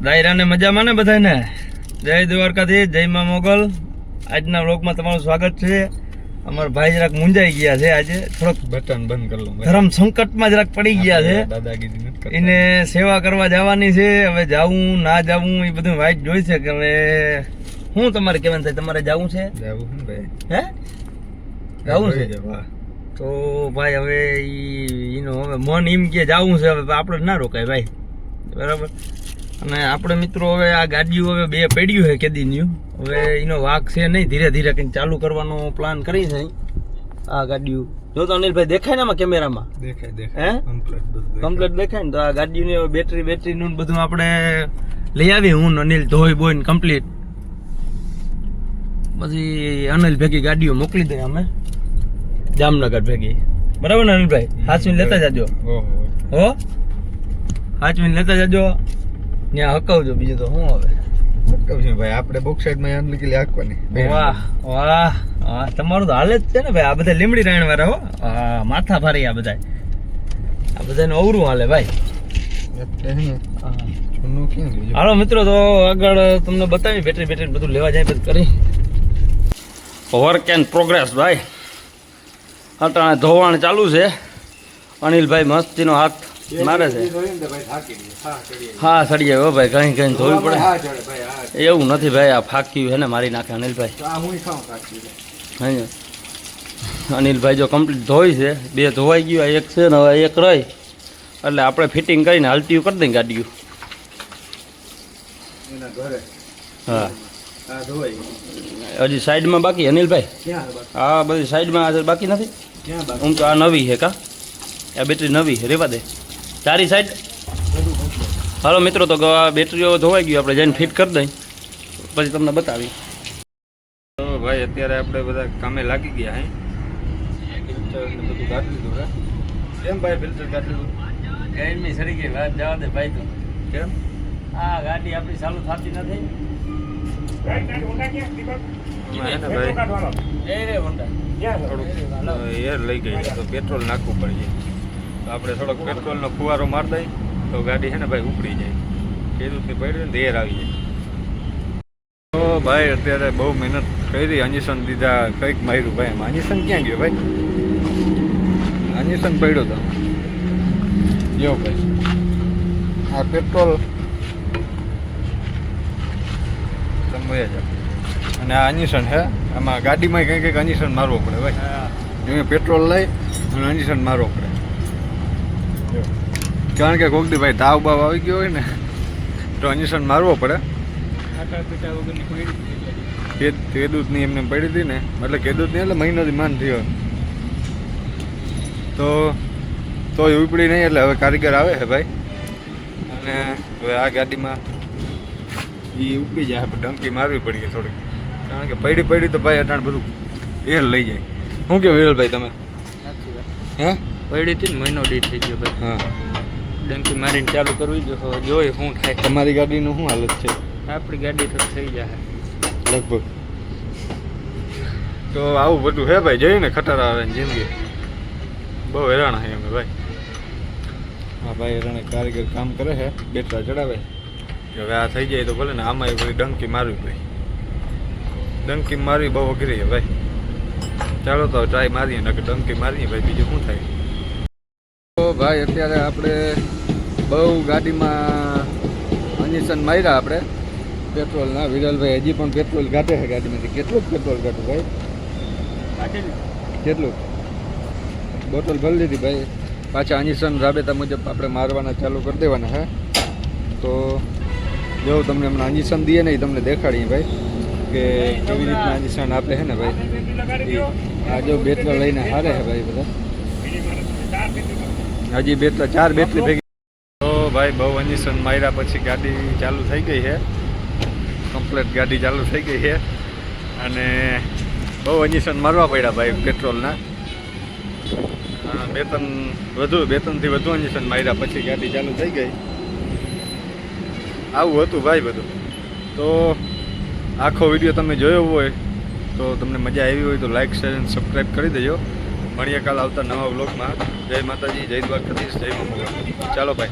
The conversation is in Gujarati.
દાયરાને મજામાં ને બધાને જય દ્વારકાથી જય માં મોગલ આજના વ્લોગમાં તમારું સ્વાગત છે અમારા ભાઈ જરાક મુંજાઈ ગયા છે આજે થોડોક બટન બંધ કરી લો ધર્મ સંકટમાં જરાક પડી ગયા છે દાદાગીરી નથી કરતા એને સેવા કરવા જવાની છે હવે જાવું ના જાવું એ બધું વાઈટ જોઈ છે કે હવે હું તમારે કહેવાનું થાય તમારે જાવું છે જાવું ને ભાઈ હે જાવું છે વાહ તો ભાઈ હવે એનું હવે મન એમ કે જાવું છે હવે આપણે ના રોકાય ભાઈ બરાબર અને આપણે મિત્રો હવે આ ગાડીઓ હવે બે પડ્યું છે કેદીન્યું હવે એનો વાક છે નહીં ધીરે ધીરે કંઈક ચાલુ કરવાનો પ્લાન કરી છે આ ગાડીઓ જો તો અનિલભાઈ દેખાય ને આમાં કેમેરામાં દેખાય હે દેખાય કમ્પ્લીટ દેખાય ને તો આ ગાડીની બેટરીનું બધું આપણે લઈ આવી હું અનિલ ધોઈ બોઈને કમ્પ્લીટ પછી અનિલ ભેગી ગાડીઓ મોકલી દઈએ અમે જામનગર ભેગી બરાબર ને અનિલભાઈ હાચવીને લેતા જાજો ઓહો હો હાચવીને લેતા જાજો ત્યાં હકાવજો બીજું તો શું હવે કહું છું ભાઈ આપણે બોક સાઈડમાં યાદ નીકળી આખવાની વાહ વાહ વાહ તમારું તો હાલે જ છે ને ભાઈ આ બધા લીમડી રાયણ વાળા હો માથા ભારી આ બધાને અવરું હાલે ભાઈ જૂનું ક્યાં ગયું હાલો મિત્રો તો આગળ તમને બતાવી બેટરી બધું લેવા જાય પછી કરી વર્ક એન્ડ પ્રોગ્રેસ ભાઈ અટાણે ધોવાણ ચાલુ છે અનિલભાઈ મસ્તીનો હાથ મારે છે હા સડી જાય હો ભાઈ કहीं કहीं ધોવી પડે એવું નથી ભાઈ આ ફાક્યું છે ને મારી નાખે અનિલભાઈ હા અનિલભાઈ જો કમ્પ્લીટ ધોઈ છે બે ધોવાઈ ગયું એક છે ને હવે એક રહી એટલે આપણે ફિટિંગ કરીને હાલતીયું કરી દઈએ ગાડીઓ હા હજી સાઈડમાં બાકી અનિલભાઈ હા બધી સાઈડમાં બાકી નથી હું તો આ નવી છે કા આ બેટરી નવી છે રેવા દે ચારી સાઈડ હાલો મિત્રો તો આ બેટરીઓ ધોવાઈ ગયું આપણે જઈને ફિટ કરી દઈ પછી તમને બતાવી તો ભાઈ અત્યારે આપણે બધા કામે લાગી ગયા હે ફિલ્ટર ને બધું કાઢી લીધું હે કેમ ભાઈ ફિલ્ટર કાઢી લીધું ગરમી સડી ગઈ વાત જવા દે ભાઈ તો કેમ આ ગાડી આપણી ચાલુ થતી નથી એર લઈ ગઈ તો પેટ્રોલ નાખવું પડી જાય તો આપણે થોડોક પેટ્રોલનો ફુવારો માર દઈએ તો ગાડી છે ને ભાઈ ઉપડી જાય ખેડૂતની પડી ને એર આવી જાય તો ભાઈ અત્યારે બહુ મહેનત કરી અંજેશન દીધા કંઈક માર્યું ભાઈ એમાં અંજેશન ક્યાં ગયો ભાઈ અંજેશન પડ્યો તો જો ભાઈ આ પેટ્રોલ તમે અને આ અંજેશન છે આમાં ગાડીમાં કંઈક અંજેશન મારવો પડે ભાઈ જો પેટ્રોલ લઈ અને અંજેશન મારવો પડે કારણ કે કોક દી ભાઈ તાવ બાવ આવી ગયો હોય ને તો અંજેશન મારવો પડે કેદૂતની એમને પડી હતી ને એટલે કેદૂતની એટલે મહિનોથી માન થયો તો ઉપડી નહીં એટલે હવે કારીગર આવે છે ભાઈ અને હવે આ ગાડીમાં એ ઉપડી જાય આપણે ડંકી મારવી પડી ગઈ થોડીક કારણ કે પડી તો ભાઈ અટાણ બધું એર લઈ જાય શું કેવું વિરલભાઈ તમે હે પડી હતી ને મહિનો દીઠ થઈ ગયો ભાઈ હા ડંકી મારીને ચાલુ કરવી જોઈએ શું થાય તમારી ગાડીનું શું હાલત છે આપણી ગાડી તો થઈ જાય લગભગ તો આવું બધું હે ભાઈ જોયું ને ખટારા આવે ને જિંદગી બહુ હેરાન છે અમે ભાઈ હા ભાઈ હેરાણે કારીગર કામ કરે છે બેટરા ચડાવે કે હવે આ થઈ જાય તો ભલે ને આમાં બધી ડંકી મારવી ભાઈ ડંકી મારવી બહુ અઘરી છે ભાઈ ચાલો તો ટ્રાય મારીએ ને ડંકી મારીએ ભાઈ બીજું શું થાય તો ભાઈ અત્યારે આપણે બહુ ગાડીમાં અંજેશન માર્યા આપણે પેટ્રોલના વિરલભાઈ હજી પણ પેટ્રોલ કાઢે છે ગાડીમાંથી કેટલું પેટ્રોલ કાઢું ભાઈ કેટલું બોટલ ભરી લીધી ભાઈ પાછા અંજેશન રાબેતા મુજબ આપણે મારવાના ચાલુ કરી દેવાના હે તો જો તમને હમણાં અંજેશન દઈએ ને એ તમને દેખાડીએ ભાઈ કે કેવી રીતના અંજેશન આપે છે ને ભાઈ આ જો બેટરી લઈને હારે છે ભાઈ બધા હજી ચાર બેટરી ભેગી તો ભાઈ બહુ અંજેશન માર્યા પછી ગાડી ચાલુ થઈ ગઈ છે કમ્પ્લેટ ગાડી ચાલુ થઈ ગઈ છે અને બહુ અંજેશન મારવા પડ્યા ભાઈ પેટ્રોલના બે ત્રણથી વધુ અંજેશન માર્યા પછી ગાડી ચાલુ થઈ ગઈ આવું હતું ભાઈ બધું તો આખો વિડીયો તમે જોયો હોય તો તમને મજા આવી હોય તો લાઈક શેર અને સબસ્ક્રાઈબ કરી દેજો મળીએ કાલ આવતા નવા વ્લોગમાં જય માતાજી જય દ્વારકાધીશ જય મા મોગલ ચાલો ભાઈ